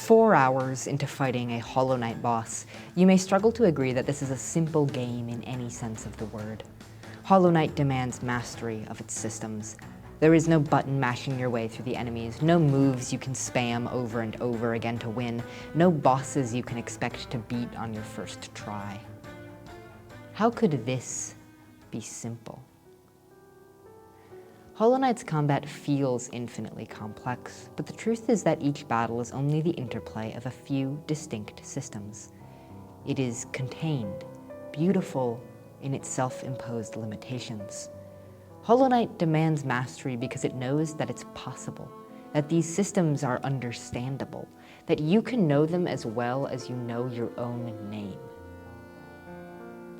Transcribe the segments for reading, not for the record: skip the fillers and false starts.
4 hours into fighting a Hollow Knight boss, you may struggle to agree that this is a simple game in any sense of the word. Hollow Knight demands mastery of its systems. There is no button mashing your way through the enemies, no moves you can spam over and over again to win, no bosses you can expect to beat on your first try. How could this be simple? Hollow Knight's combat feels infinitely complex, but the truth is that each battle is only the interplay of a few distinct systems. It is contained, beautiful in its self-imposed limitations. Hollow Knight demands mastery because it knows that it's possible, that these systems are understandable, that you can know them as well as you know your own name.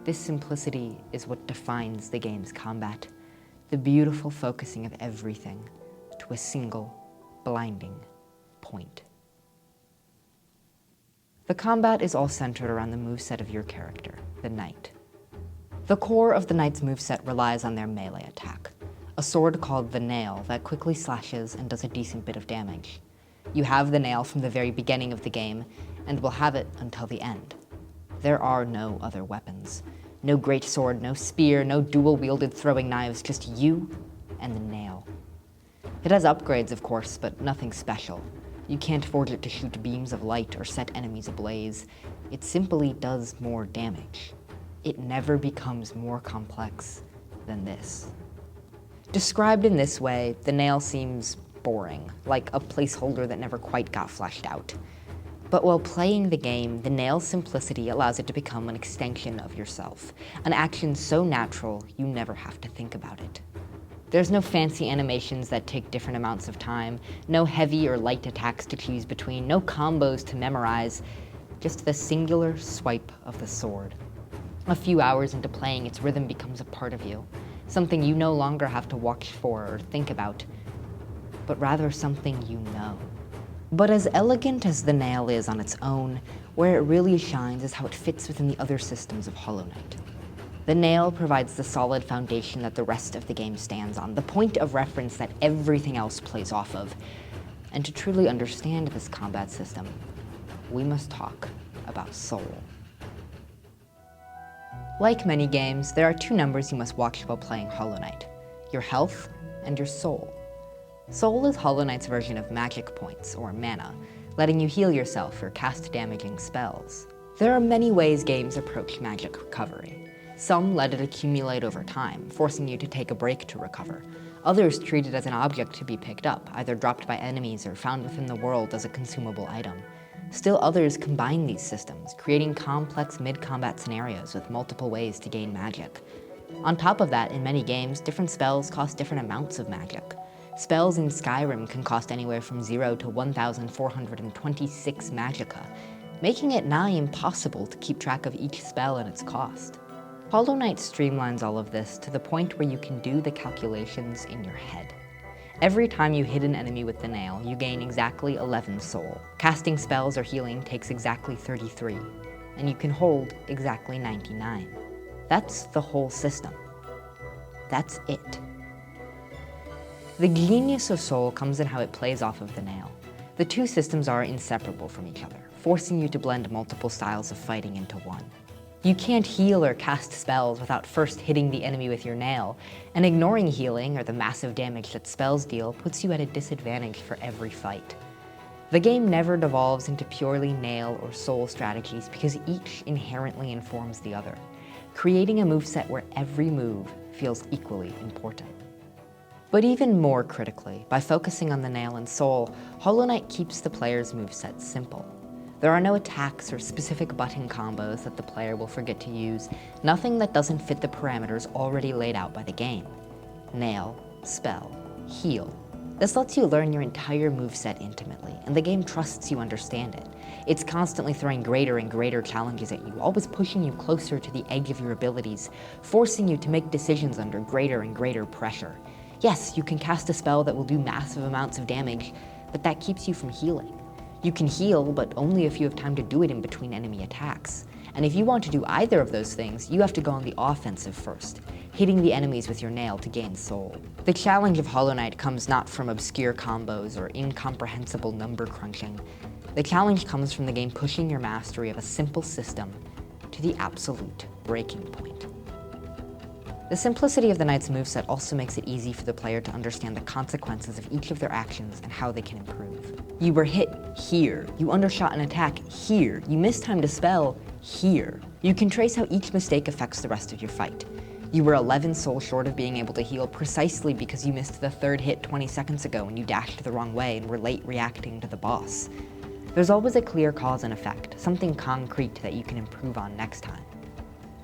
This simplicity is what defines the game's combat. The beautiful focusing of everything to a single, blinding point. The combat is all centered around the moveset of your character, the Knight. The core of the Knight's moveset relies on their melee attack, a sword called the Nail that quickly slashes and does a decent bit of damage. You have the Nail from the very beginning of the game, and will have it until the end. There are no other weapons. No great sword, no spear, no dual-wielded throwing knives, just you and the Nail. It has upgrades, of course, but nothing special. You can't forge it to shoot beams of light or set enemies ablaze. It simply does more damage. It never becomes more complex than this. Described in this way, the Nail seems boring, like a placeholder that never quite got fleshed out. But while playing the game, the Nail's simplicity allows it to become an extension of yourself, an action so natural you never have to think about it. There's no fancy animations that take different amounts of time, no heavy or light attacks to choose between, no combos to memorize, just the singular swipe of the sword. A few hours into playing, its rhythm becomes a part of you, something you no longer have to watch for or think about, but rather something you know. But as elegant as the Nail is on its own, where it really shines is how it fits within the other systems of Hollow Knight. The Nail provides the solid foundation that the rest of the game stands on, the point of reference that everything else plays off of. And to truly understand this combat system, we must talk about soul. Like many games, there are two numbers you must watch while playing Hollow Knight: your health and your soul. Soul is Hollow Knight's version of magic points, or mana, letting you heal yourself or cast damaging spells. There are many ways games approach magic recovery. Some let it accumulate over time, forcing you to take a break to recover. Others treat it as an object to be picked up, either dropped by enemies or found within the world as a consumable item. Still others combine these systems, creating complex mid-combat scenarios with multiple ways to gain magic. On top of that, in many games, different spells cost different amounts of magic. Spells in Skyrim can cost anywhere from 0 to 1,426 magicka, making it nigh impossible to keep track of each spell and its cost. Hollow Knight streamlines all of this to the point where you can do the calculations in your head. Every time you hit an enemy with the Nail, you gain exactly 11 soul. Casting spells or healing takes exactly 33, and you can hold exactly 99. That's the whole system. That's it. The genius of soul comes in how it plays off of the Nail. The two systems are inseparable from each other, forcing you to blend multiple styles of fighting into one. You can't heal or cast spells without first hitting the enemy with your Nail, and ignoring healing or the massive damage that spells deal puts you at a disadvantage for every fight. The game never devolves into purely Nail or soul strategies because each inherently informs the other, creating a moveset where every move feels equally important. But even more critically, by focusing on the Nail and soul, Hollow Knight keeps the player's moveset simple. There are no attacks or specific button combos that the player will forget to use, nothing that doesn't fit the parameters already laid out by the game. Nail, spell, heal. This lets you learn your entire moveset intimately, and the game trusts you understand it. It's constantly throwing greater and greater challenges at you, always pushing you closer to the edge of your abilities, forcing you to make decisions under greater and greater pressure. Yes, you can cast a spell that will do massive amounts of damage, but that keeps you from healing. You can heal, but only if you have time to do it in between enemy attacks. And if you want to do either of those things, you have to go on the offensive first, hitting the enemies with your Nail to gain soul. The challenge of Hollow Knight comes not from obscure combos or incomprehensible number crunching, The challenge comes from the game pushing your mastery of a simple system to the absolute breaking point. The simplicity of the knight's moveset also makes it easy for the player to understand the consequences of each of their actions and how they can improve. You were hit here, you undershot an attack here, you mistimed a spell here. You can trace how each mistake affects the rest of your fight. You were 11 souls short of being able to heal precisely because you missed the third hit 20 seconds ago when you dashed the wrong way and were late reacting to the boss. There's always a clear cause and effect, something concrete that you can improve on next time.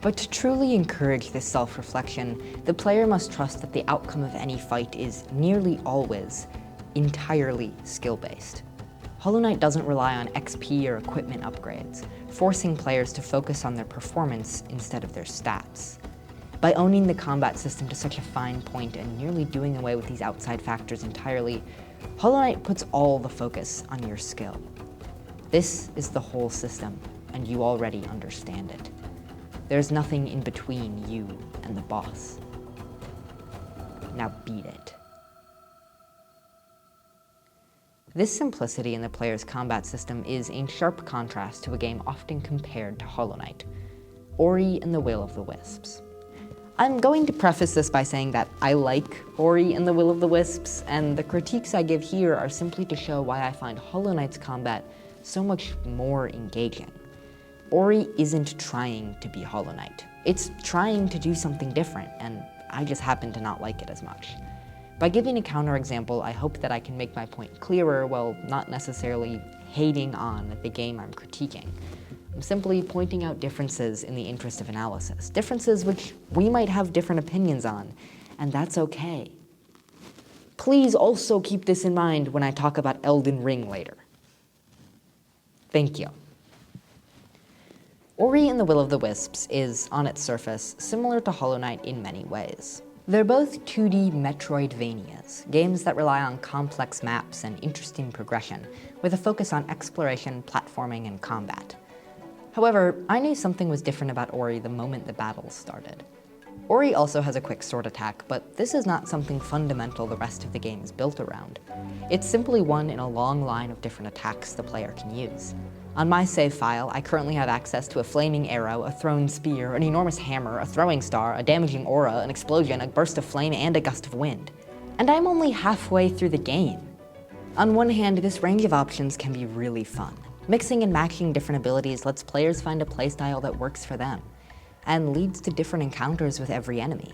But to truly encourage this self-reflection, the player must trust that the outcome of any fight is nearly always entirely skill-based. Hollow Knight doesn't rely on XP or equipment upgrades, forcing players to focus on their performance instead of their stats. By owning the combat system to such a fine point and nearly doing away with these outside factors entirely, Hollow Knight puts all the focus on your skill. This is the whole system, and you already understand it. There's nothing in between you and the boss. Now beat it. This simplicity in the player's combat system is in sharp contrast to a game often compared to Hollow Knight, Ori and the Will of the Wisps. I'm going to preface this by saying that I like Ori and the Will of the Wisps, and the critiques I give here are simply to show why I find Hollow Knight's combat so much more engaging. Ori isn't trying to be Hollow Knight. It's trying to do something different, and I just happen to not like it as much. By giving a counterexample, I hope that I can make my point clearer while not necessarily hating on the game I'm critiquing. I'm simply pointing out differences in the interest of analysis, differences which we might have different opinions on, and that's okay. Please also keep this in mind when I talk about Elden Ring later. Thank you. Ori and the Will of the Wisps is, on its surface, similar to Hollow Knight in many ways. They're both 2D Metroidvanias, games that rely on complex maps and interesting progression, with a focus on exploration, platforming, and combat. However, I knew something was different about Ori the moment the battles started. Ori also has a quick sword attack, but this is not something fundamental the rest of the game is built around. It's simply one in a long line of different attacks the player can use. On my save file, I currently have access to a flaming arrow, a thrown spear, an enormous hammer, a throwing star, a damaging aura, an explosion, a burst of flame, and a gust of wind. And I'm only halfway through the game. On one hand, this range of options can be really fun. Mixing and matching different abilities lets players find a playstyle that works for them, and leads to different encounters with every enemy.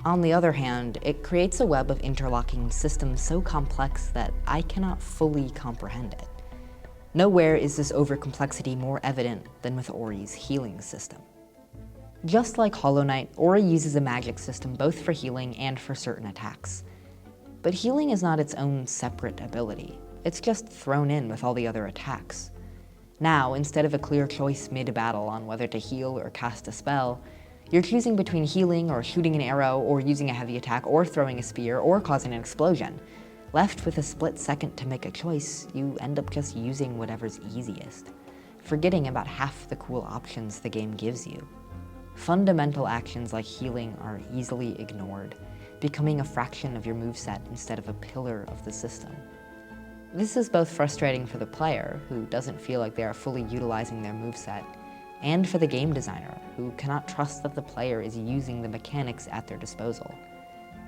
On the other hand, it creates a web of interlocking systems so complex that I cannot fully comprehend it. Nowhere is this overcomplexity more evident than with Ori's healing system. Just like Hollow Knight, Ori uses a magic system both for healing and for certain attacks. But healing is not its own separate ability. It's just thrown in with all the other attacks. Now, instead of a clear choice mid-battle on whether to heal or cast a spell, you're choosing between healing or shooting an arrow or using a heavy attack or throwing a spear or causing an explosion. Left with a split second to make a choice, you end up just using whatever's easiest, forgetting about half the cool options the game gives you. Fundamental actions like healing are easily ignored, becoming a fraction of your moveset instead of a pillar of the system. This is both frustrating for the player, who doesn't feel like they are fully utilizing their moveset, and for the game designer, who cannot trust that the player is using the mechanics at their disposal.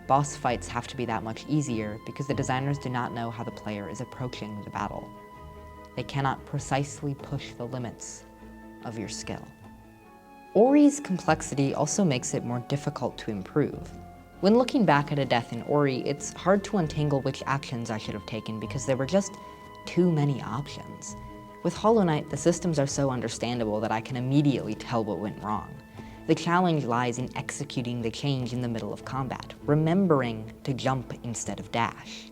Boss fights have to be that much easier because the designers do not know how the player is approaching the battle. They cannot precisely push the limits of your skill. Ori's complexity also makes it more difficult to improve. When looking back at a death in Ori, it's hard to untangle which actions I should have taken because there were just too many options. With Hollow Knight, the systems are so understandable that I can immediately tell what went wrong. The challenge lies in executing the change in the middle of combat, remembering to jump instead of dash.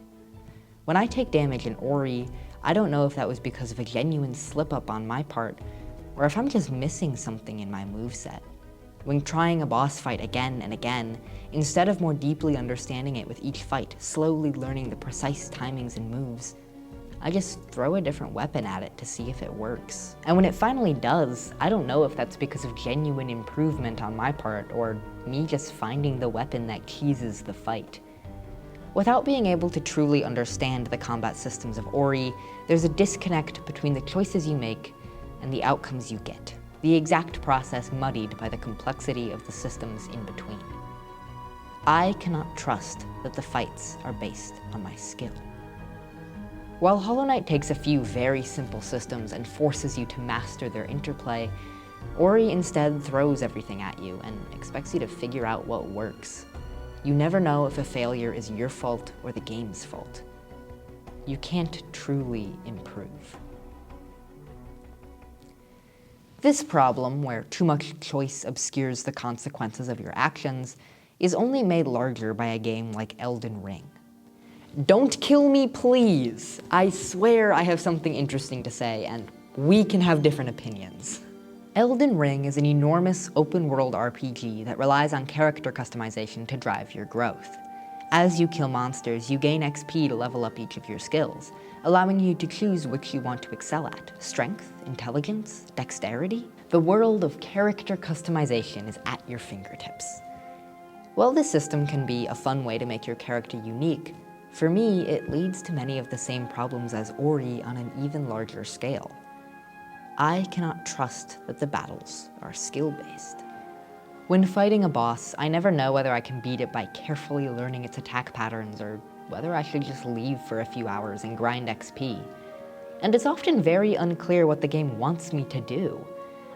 When I take damage in Ori, I don't know if that was because of a genuine slip-up on my part, or if I'm just missing something in my moveset. When trying a boss fight again and again, instead of more deeply understanding it with each fight, slowly learning the precise timings and moves, I just throw a different weapon at it to see if it works. And when it finally does, I don't know if that's because of genuine improvement on my part, or me just finding the weapon that cheeses the fight. Without being able to truly understand the combat systems of Ori, there's a disconnect between the choices you make and the outcomes you get, the exact process muddied by the complexity of the systems in between. I cannot trust that the fights are based on my skill. While Hollow Knight takes a few very simple systems and forces you to master their interplay, Ori instead throws everything at you and expects you to figure out what works. You never know if a failure is your fault or the game's fault. You can't truly improve. This problem, where too much choice obscures the consequences of your actions, is only made larger by a game like Elden Ring. Don't kill me, please! I swear I have something interesting to say, and we can have different opinions. Elden Ring is an enormous open-world RPG that relies on character customization to drive your growth. As you kill monsters, you gain XP to level up each of your skills, allowing you to choose which you want to excel at: strength, intelligence, dexterity. The world of character customization is at your fingertips. While this system can be a fun way to make your character unique, for me, it leads to many of the same problems as Ori on an even larger scale. I cannot trust that the battles are skill-based. When fighting a boss, I never know whether I can beat it by carefully learning its attack patterns or whether I should just leave for a few hours and grind XP. And it's often very unclear what the game wants me to do.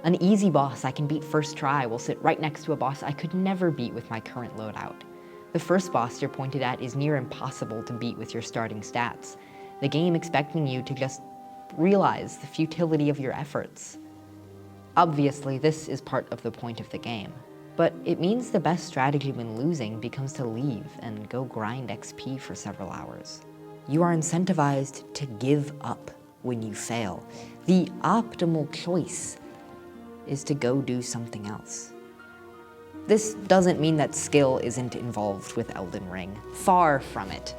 An easy boss I can beat first try will sit right next to a boss I could never beat with my current loadout. The first boss you're pointed at is near impossible to beat with your starting stats, the game expecting you to just realize the futility of your efforts. Obviously, this is part of the point of the game, but it means the best strategy when losing becomes to leave and go grind XP for several hours. You are incentivized to give up when you fail. The optimal choice is to go do something else. This doesn't mean that skill isn't involved with Elden Ring. Far from it.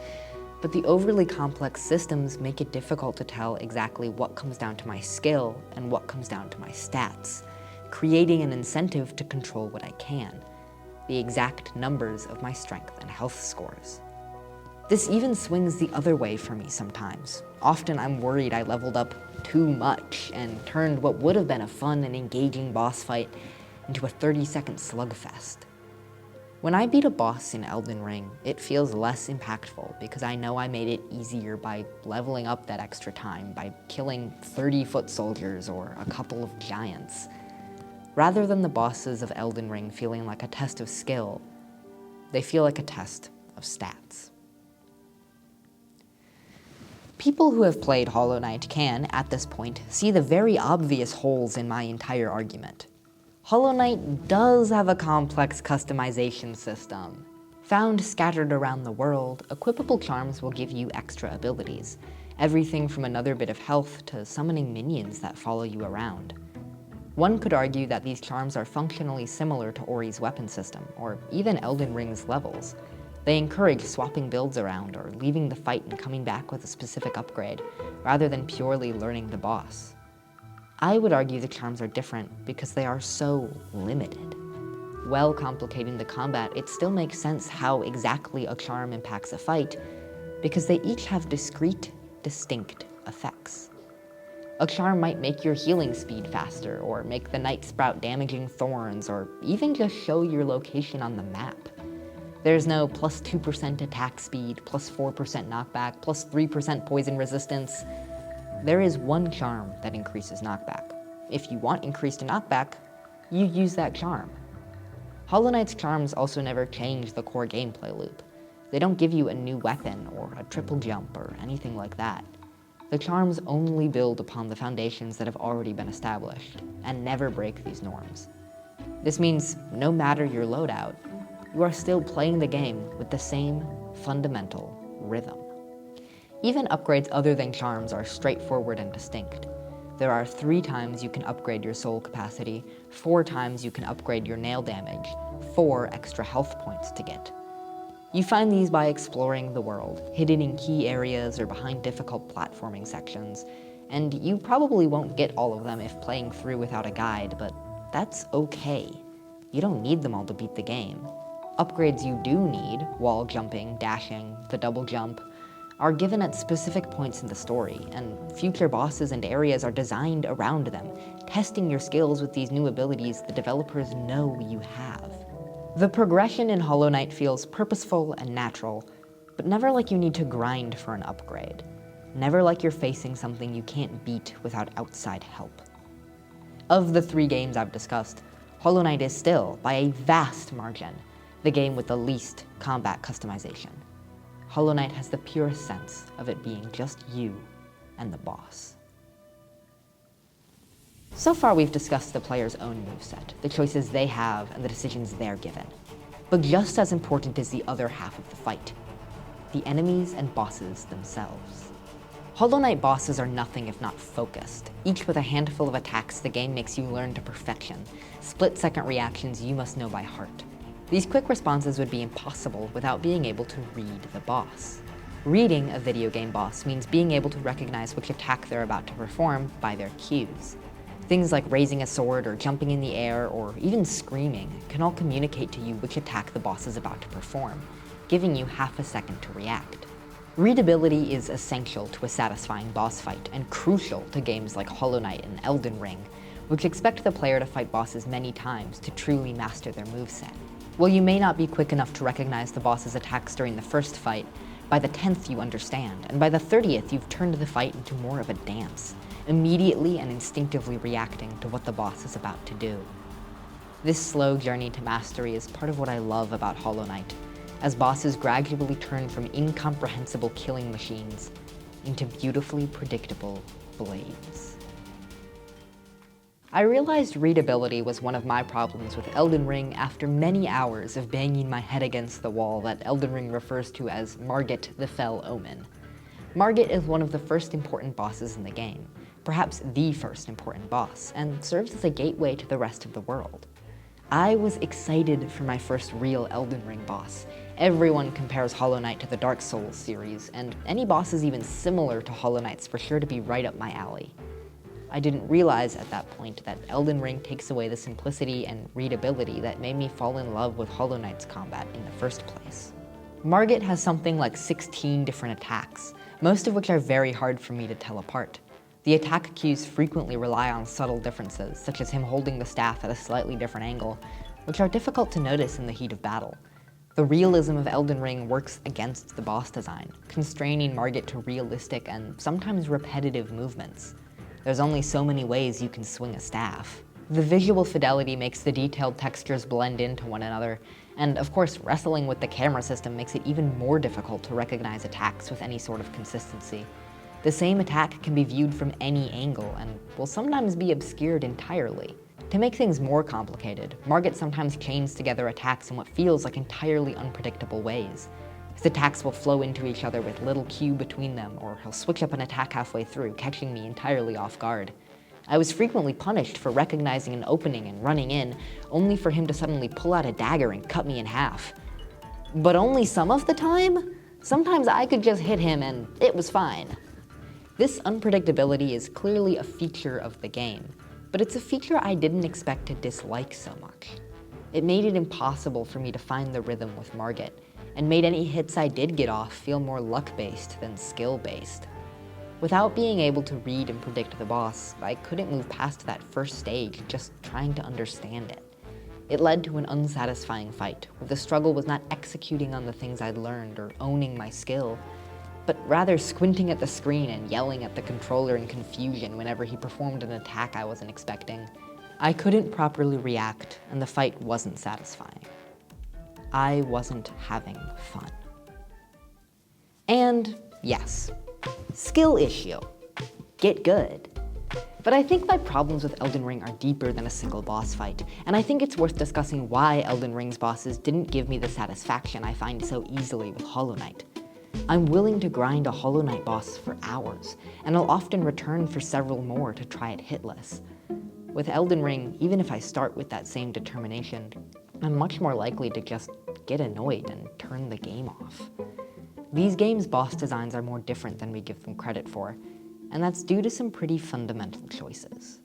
But the overly complex systems make it difficult to tell exactly what comes down to my skill and what comes down to my stats, creating an incentive to control what I can, the exact numbers of my strength and health scores. This even swings the other way for me sometimes. Often I'm worried I leveled up too much and turned what would have been a fun and engaging boss fight into a 30-second slugfest. When I beat a boss in Elden Ring, it feels less impactful because I know I made it easier by leveling up that extra time, by killing 30-foot soldiers or a couple of giants. Rather than the bosses of Elden Ring feeling like a test of skill, they feel like a test of stats. People who have played Hollow Knight can, at this point, see the very obvious holes in my entire argument. Hollow Knight does have a complex customization system. Found scattered around the world, equipable charms will give you extra abilities. Everything from another bit of health to summoning minions that follow you around. One could argue that these charms are functionally similar to Ori's weapon system, or even Elden Ring's levels. They encourage swapping builds around or leaving the fight and coming back with a specific upgrade, rather than purely learning the boss. I would argue the charms are different because they are so limited. While complicating the combat, it still makes sense how exactly a charm impacts a fight, because they each have discrete, distinct effects. A charm might make your healing speed faster, or make the Night Sprout damaging thorns, or even just show your location on the map. There's no plus 2% attack speed, plus 4% knockback, plus 3% poison resistance. There is one charm that increases knockback. If you want increased knockback, you use that charm. Hollow Knight's charms also never change the core gameplay loop. They don't give you a new weapon or a triple jump or anything like that. The charms only build upon the foundations that have already been established, and never break these norms. This means no matter your loadout, you are still playing the game with the same fundamental rhythm. Even upgrades other than charms are straightforward and distinct. There are 3 times you can upgrade your soul capacity, 4 times you can upgrade your nail damage, 4 extra health points to get. You find these by exploring the world, hidden in key areas or behind difficult platforming sections, and you probably won't get all of them if playing through without a guide, but that's okay. You don't need them all to beat the game. Upgrades you do need, wall jumping, dashing, the double jump, are given at specific points in the story, and future bosses and areas are designed around them, testing your skills with these new abilities the developers know you have. The progression in Hollow Knight feels purposeful and natural, but never like you need to grind for an upgrade. Never like you're facing something you can't beat without outside help. Of the 3 games I've discussed, Hollow Knight is still, by a vast margin, the game with the least combat customization. Hollow Knight has the purest sense of it being just you and the boss. So far we've discussed the player's own moveset, the choices they have and the decisions they're given. But just as important is the other half of the fight, the enemies and bosses themselves. Hollow Knight bosses are nothing if not focused, each with a handful of attacks the game makes you learn to perfection, split-second reactions you must know by heart. These quick responses would be impossible without being able to read the boss. Reading a video game boss means being able to recognize which attack they're about to perform by their cues. Things like raising a sword or jumping in the air or even screaming can all communicate to you which attack the boss is about to perform, giving you half a second to react. Readability is essential to a satisfying boss fight and crucial to games like Hollow Knight and Elden Ring, which expect the player to fight bosses many times to truly master their moveset. While you may not be quick enough to recognize the boss's attacks during the first fight, by the 10th you understand, and by the 30th you've turned the fight into more of a dance, immediately and instinctively reacting to what the boss is about to do. This slow journey to mastery is part of what I love about Hollow Knight, as bosses gradually turn from incomprehensible killing machines into beautifully predictable blades. I realized readability was one of my problems with Elden Ring after many hours of banging my head against the wall that Elden Ring refers to as Margit the Fell Omen. Margit is one of the first important bosses in the game, perhaps the first important boss, and serves as a gateway to the rest of the world. I was excited for my first real Elden Ring boss. Everyone compares Hollow Knight to the Dark Souls series, and any bosses even similar to Hollow Knight's were sure to be right up my alley. I didn't realize at that point that Elden Ring takes away the simplicity and readability that made me fall in love with Hollow Knight's combat in the first place. Margit has something like 16 different attacks, most of which are very hard for me to tell apart. The attack cues frequently rely on subtle differences, such as him holding the staff at a slightly different angle, which are difficult to notice in the heat of battle. The realism of Elden Ring works against the boss design, constraining Margit to realistic and sometimes repetitive movements. There's only so many ways you can swing a staff. The visual fidelity makes the detailed textures blend into one another, and of course wrestling with the camera system makes it even more difficult to recognize attacks with any sort of consistency. The same attack can be viewed from any angle and will sometimes be obscured entirely. To make things more complicated, Margit sometimes chains together attacks in what feels like entirely unpredictable ways. His attacks will flow into each other with little cue between them, or he'll switch up an attack halfway through, catching me entirely off guard. I was frequently punished for recognizing an opening and running in, only for him to suddenly pull out a dagger and cut me in half. But only some of the time? Sometimes I could just hit him and it was fine. This unpredictability is clearly a feature of the game, but it's a feature I didn't expect to dislike so much. It made it impossible for me to find the rhythm with Margit, and made any hits I did get off feel more luck-based than skill-based. Without being able to read and predict the boss, I couldn't move past that first stage just trying to understand it. It led to an unsatisfying fight, where the struggle was not executing on the things I'd learned or owning my skill, but rather squinting at the screen and yelling at the controller in confusion whenever he performed an attack I wasn't expecting. I couldn't properly react, and the fight wasn't satisfying. I wasn't having fun. And yes, skill issue. Get good. But I think my problems with Elden Ring are deeper than a single boss fight, and I think it's worth discussing why Elden Ring's bosses didn't give me the satisfaction I find so easily with Hollow Knight. I'm willing to grind a Hollow Knight boss for hours, and I'll often return for several more to try it hitless. With Elden Ring, even if I start with that same determination, I'm much more likely to just get annoyed and turn the game off. These games' boss designs are more different than we give them credit for, and that's due to some pretty fundamental choices.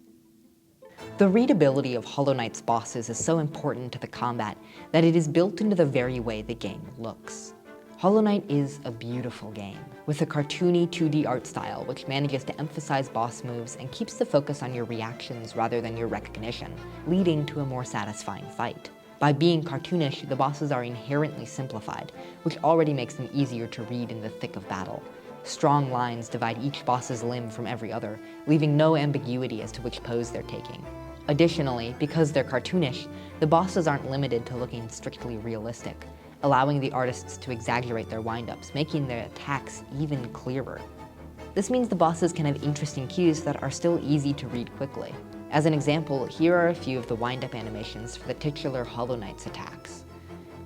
The readability of Hollow Knight's bosses is so important to the combat that it is built into the very way the game looks. Hollow Knight is a beautiful game, with a cartoony 2D art style which manages to emphasize boss moves and keeps the focus on your reactions rather than your recognition, leading to a more satisfying fight. By being cartoonish, the bosses are inherently simplified, which already makes them easier to read in the thick of battle. Strong lines divide each boss's limb from every other, leaving no ambiguity as to which pose they're taking. Additionally, because they're cartoonish, the bosses aren't limited to looking strictly realistic, allowing the artists to exaggerate their windups, making their attacks even clearer. This means the bosses can have interesting cues that are still easy to read quickly. As an example, here are a few of the wind-up animations for the titular Hollow Knight's attacks.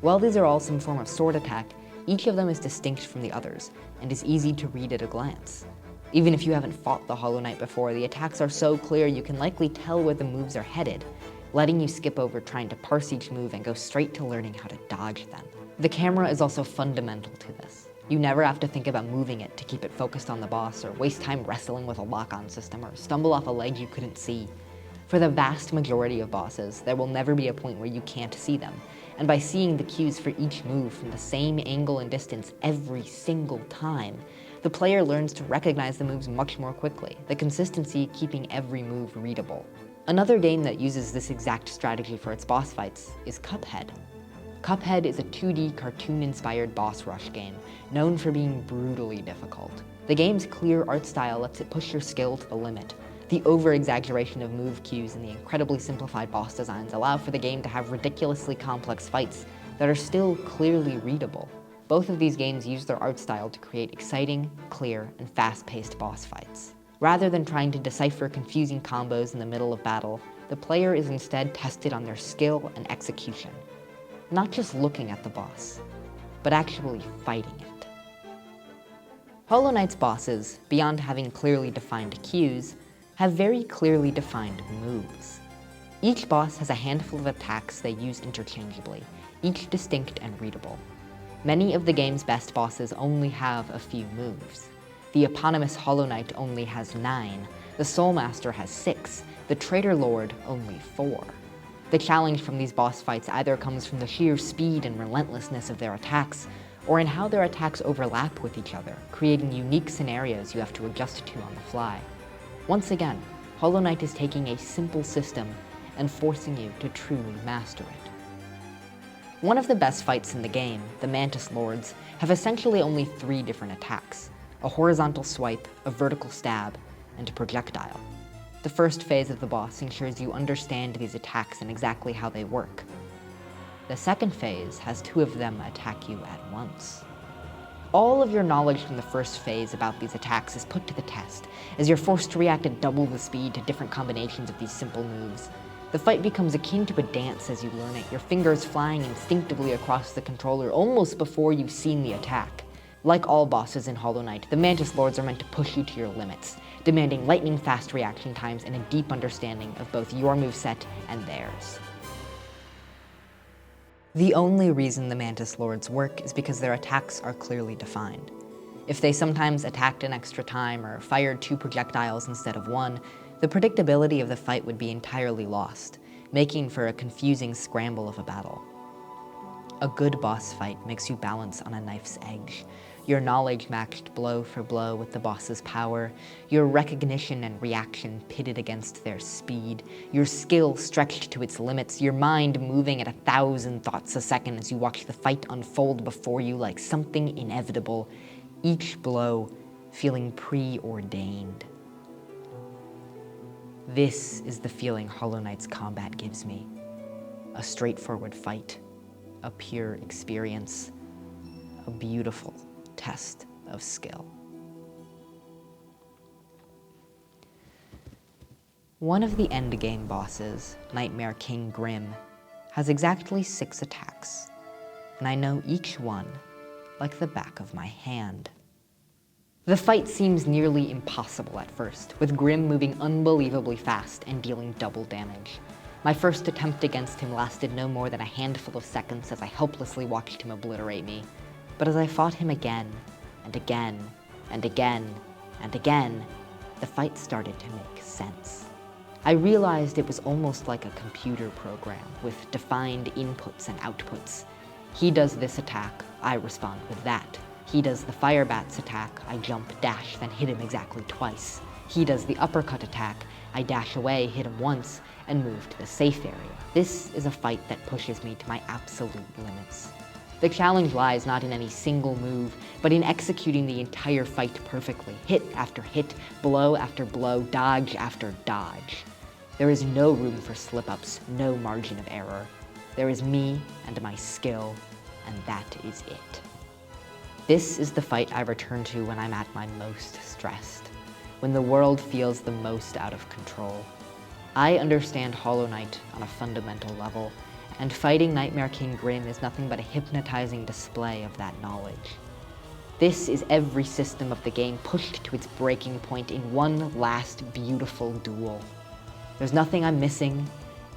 While these are all some form of sword attack, each of them is distinct from the others, and is easy to read at a glance. Even if you haven't fought the Hollow Knight before, the attacks are so clear you can likely tell where the moves are headed, letting you skip over trying to parse each move and go straight to learning how to dodge them. The camera is also fundamental to this. You never have to think about moving it to keep it focused on the boss, or waste time wrestling with a lock-on system, or stumble off a ledge you couldn't see. For the vast majority of bosses, there will never be a point where you can't see them, and by seeing the cues for each move from the same angle and distance every single time, the player learns to recognize the moves much more quickly, the consistency keeping every move readable. Another game that uses this exact strategy for its boss fights is Cuphead. Cuphead is a 2D cartoon-inspired boss rush game, known for being brutally difficult. The game's clear art style lets it push your skill to the limit. The over-exaggeration of move cues and the incredibly simplified boss designs allow for the game to have ridiculously complex fights that are still clearly readable. Both of these games use their art style to create exciting, clear, and fast-paced boss fights. Rather than trying to decipher confusing combos in the middle of battle, the player is instead tested on their skill and execution. Not just looking at the boss, but actually fighting it. Hollow Knight's bosses, beyond having clearly defined cues, have very clearly defined moves. Each boss has a handful of attacks they use interchangeably, each distinct and readable. Many of the game's best bosses only have a few moves. The eponymous Hollow Knight only has 9, the Soul Master has 6, the Traitor Lord only 4. The challenge from these boss fights either comes from the sheer speed and relentlessness of their attacks, or in how their attacks overlap with each other, creating unique scenarios you have to adjust to on the fly. Once again, Hollow Knight is taking a simple system and forcing you to truly master it. One of the best fights in the game, the Mantis Lords, have essentially only 3 different attacks: a horizontal swipe, a vertical stab, and a projectile. The first phase of the boss ensures you understand these attacks and exactly how they work. The second phase has 2 of them attack you at once. All of your knowledge from the first phase about these attacks is put to the test, as you're forced to react at double the speed to different combinations of these simple moves. The fight becomes akin to a dance as you learn it, your fingers flying instinctively across the controller almost before you've seen the attack. Like all bosses in Hollow Knight, the Mantis Lords are meant to push you to your limits, demanding lightning-fast reaction times and a deep understanding of both your moveset and theirs. The only reason the Mantis Lords work is because their attacks are clearly defined. If they sometimes attacked an extra time or fired 2 projectiles instead of 1, the predictability of the fight would be entirely lost, making for a confusing scramble of a battle. A good boss fight makes you balance on a knife's edge, your knowledge matched blow for blow with the boss's power, your recognition and reaction pitted against their speed, your skill stretched to its limits, your mind moving at 1,000 thoughts a second as you watch the fight unfold before you like something inevitable, each blow feeling preordained. This is the feeling Hollow Knight's combat gives me. A straightforward fight, a pure experience, a beautiful test of skill. One of the endgame bosses, Nightmare King Grimm, has exactly 6 attacks, and I know each one like the back of my hand. The fight seems nearly impossible at first, with Grimm moving unbelievably fast and dealing double damage. My first attempt against him lasted no more than a handful of seconds as I helplessly watched him obliterate me. But as I fought him again, and again, and again, and again, the fight started to make sense. I realized it was almost like a computer program with defined inputs and outputs. He does this attack, I respond with that. He does the fire bat's attack, I jump, dash, then hit him exactly twice. He does the uppercut attack, I dash away, hit him once, and move to the safe area. This is a fight that pushes me to my absolute limits. The challenge lies not in any single move, but in executing the entire fight perfectly, hit after hit, blow after blow, dodge after dodge. There is no room for slip-ups, no margin of error. There is me and my skill, and that is it. This is the fight I return to when I'm at my most stressed, when the world feels the most out of control. I understand Hollow Knight on a fundamental level, and fighting Nightmare King Grimm is nothing but a hypnotizing display of that knowledge. This is every system of the game pushed to its breaking point in one last beautiful duel. There's nothing I'm missing,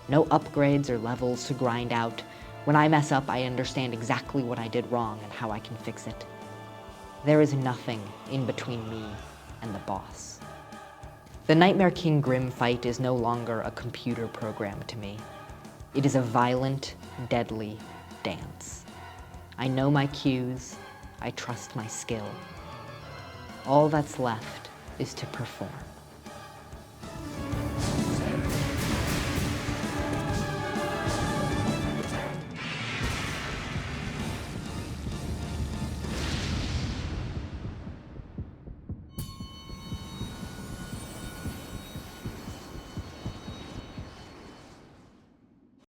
no upgrades or levels to grind out. When I mess up, I understand exactly what I did wrong and how I can fix it. There is nothing in between me and the boss. The Nightmare King Grimm fight is no longer a computer program to me. It is a violent, deadly dance. I know my cues, I trust my skill. All that's left is to perform.